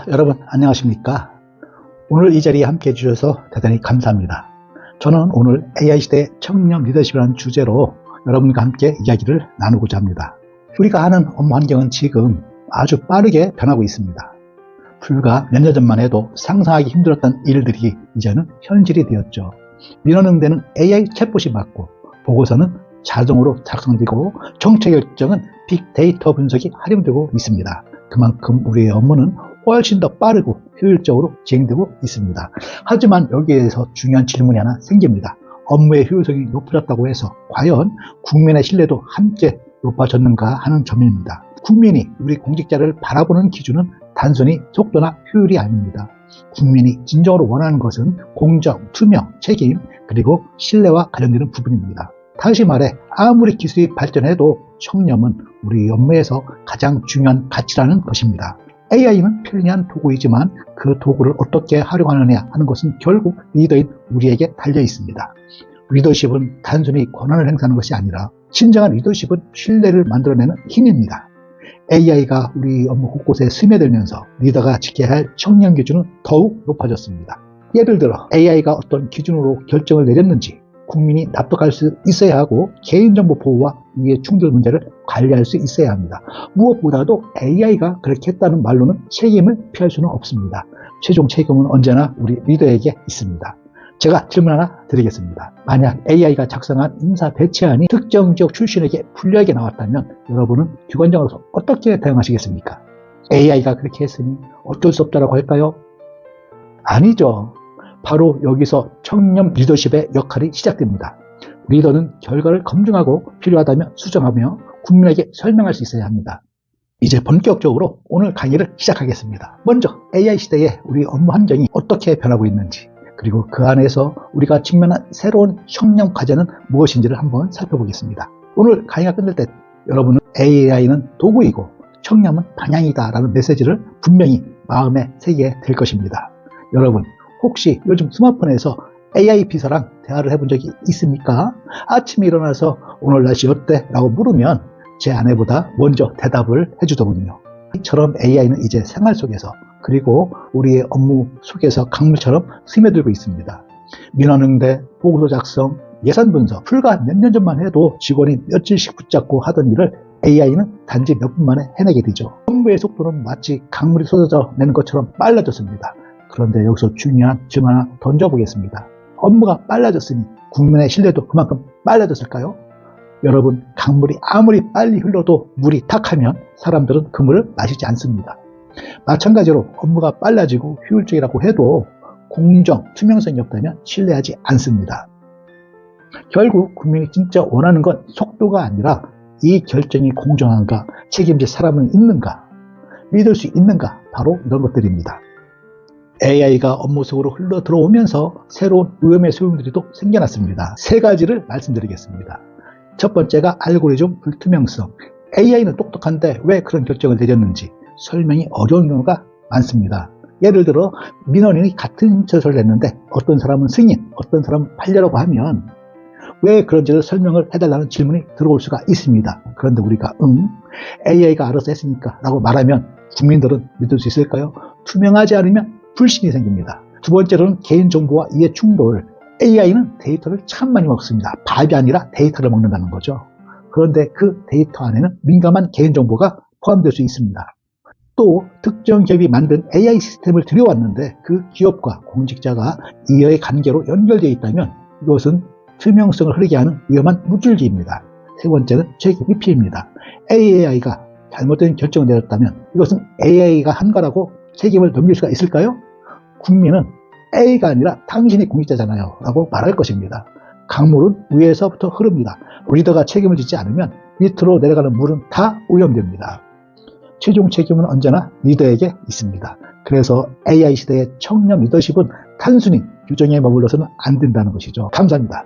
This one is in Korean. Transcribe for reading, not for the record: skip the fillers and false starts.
여러분 안녕하십니까? 오늘 이 자리에 함께 해주셔서 대단히 감사합니다. 저는 오늘 AI 시대의 청년 리더십이라는 주제로 여러분과 함께 이야기를 나누고자 합니다. 우리가 하는 업무 환경은 지금 아주 빠르게 변하고 있습니다. 불과 몇 년 전만 해도 상상하기 힘들었던 일들이 이제는 현실이 되었죠. 민원응대는 AI 챗봇이 맡고 보고서는 자동으로 작성되고 정책 결정은 빅데이터 분석이 활용되고 있습니다. 그만큼 우리의 업무는 훨씬 더 빠르고 효율적으로 진행되고 있습니다. 하지만 여기에서 중요한 질문이 하나 생깁니다. 업무의 효율성이 높아졌다고 해서 과연 국민의 신뢰도 함께 높아졌는가 하는 점입니다. 국민이 우리 공직자를 바라보는 기준은 단순히 속도나 효율이 아닙니다. 국민이 진정으로 원하는 것은 공정, 투명, 책임, 그리고 신뢰와 관련되는 부분입니다. 다시 말해 아무리 기술이 발전해도 청렴은 우리 업무에서 가장 중요한 가치라는 것입니다. AI는 편리한 도구이지만 그 도구를 어떻게 활용하느냐 하는 것은 결국 리더인 우리에게 달려 있습니다. 리더십은 단순히 권한을 행사하는 것이 아니라 진정한 리더십은 신뢰를 만들어내는 힘입니다. AI가 우리 업무 곳곳에 스며들면서 리더가 지켜야 할 청렴 기준은 더욱 높아졌습니다. 예를 들어 AI가 어떤 기준으로 결정을 내렸는지 국민이 납득할 수 있어야 하고 개인정보 보호와 이해 충돌 문제를 관리할 수 있어야 합니다. 무엇보다도 AI가 그렇게 했다는 말로는 책임을 피할 수는 없습니다. 최종 책임은 언제나 우리 리더에게 있습니다. 제가 질문 하나 드리겠습니다. 만약 AI가 작성한 인사 배치안이 특정 지역 출신에게 불리하게 나왔다면 여러분은 기관장으로서 어떻게 대응하시겠습니까? AI가 그렇게 했으니 어쩔 수 없다라고 할까요? 아니죠. 바로 여기서 청렴 리더십의 역할이 시작됩니다. 리더는 결과를 검증하고 필요하다면 수정하며 국민에게 설명할 수 있어야 합니다. 이제 본격적으로 오늘 강의를 시작하겠습니다. 먼저 AI 시대에 우리 업무 환경이 어떻게 변하고 있는지, 그리고 그 안에서 우리가 직면한 새로운 청렴 과제는 무엇인지를 한번 살펴보겠습니다. 오늘 강의가 끝날 때 여러분은 AI는 도구이고 청렴은 방향이다 라는 메시지를 분명히 마음에 새기게 될 것입니다. 여러분 혹시 요즘 스마트폰에서 AI 비서랑 대화를 해본 적이 있습니까? 아침에 일어나서 오늘 날씨 어때? 라고 물으면 제 아내보다 먼저 대답을 해주더군요. 이처럼 AI는 이제 생활 속에서 그리고 우리의 업무 속에서 강물처럼 스며들고 있습니다. 민원응대, 보고서 작성, 예산 분석, 불과 몇 년 전만 해도 직원이 며칠씩 붙잡고 하던 일을 AI는 단지 몇 분 만에 해내게 되죠. 업무의 속도는 마치 강물이 쏟아져 내는 것처럼 빨라졌습니다. 그런데 여기서 중요한 질문 하나 던져보겠습니다. 업무가 빨라졌으니 국민의 신뢰도 그만큼 빨라졌을까요? 여러분, 강물이 아무리 빨리 흘러도 물이 탁하면 사람들은 그 물을 마시지 않습니다. 마찬가지로 업무가 빨라지고 효율적이라고 해도 공정, 투명성이 없다면 신뢰하지 않습니다. 결국 국민이 진짜 원하는 건 속도가 아니라 이 결정이 공정한가, 책임질 사람은 있는가, 믿을 수 있는가, 바로 이런 것들입니다. AI가 업무 속으로 흘러 들어오면서 새로운 위험의 소용들이 또 생겨났습니다. 세 가지를 말씀드리겠습니다. 첫 번째가 알고리즘 불투명성. AI는 똑똑한데 왜 그런 결정을 내렸는지 설명이 어려운 경우가 많습니다. 예를 들어 민원인이 같은 처소를 냈는데 어떤 사람은 승인, 어떤 사람은 판례라고 하면 왜 그런지를 설명을 해달라는 질문이 들어올 수가 있습니다. 그런데 우리가 AI가 알아서 했으니까 라고 말하면 국민들은 믿을 수 있을까요? 투명하지 않으면 불신이 생깁니다. 두 번째로는 개인정보와 이해 충돌. AI는 데이터를 참 많이 먹습니다. 밥이 아니라 데이터를 먹는다는 거죠. 그런데 그 데이터 안에는 민감한 개인정보가 포함될 수 있습니다. 또 특정 기업이 만든 AI 시스템을 들여왔는데 그 기업과 공직자가 이해의 관계로 연결되어 있다면 이것은 투명성을 흐르게 하는 위험한 물줄기입니다. 세 번째는 책임 회피입니다. AI가 잘못된 결정을 내렸다면 이것은 AI가 한 거라고 책임을 넘길 수가 있을까요? 국민은 A가 아니라 당신이 공직자잖아요 라고 말할 것입니다. 강물은 위에서부터 흐릅니다. 리더가 책임을 지지 않으면 밑으로 내려가는 물은 다 오염됩니다. 최종 책임은 언제나 리더에게 있습니다. 그래서 AI 시대의 청렴 리더십은 단순히 규정에 머물러서는 안 된다는 것이죠. 감사합니다.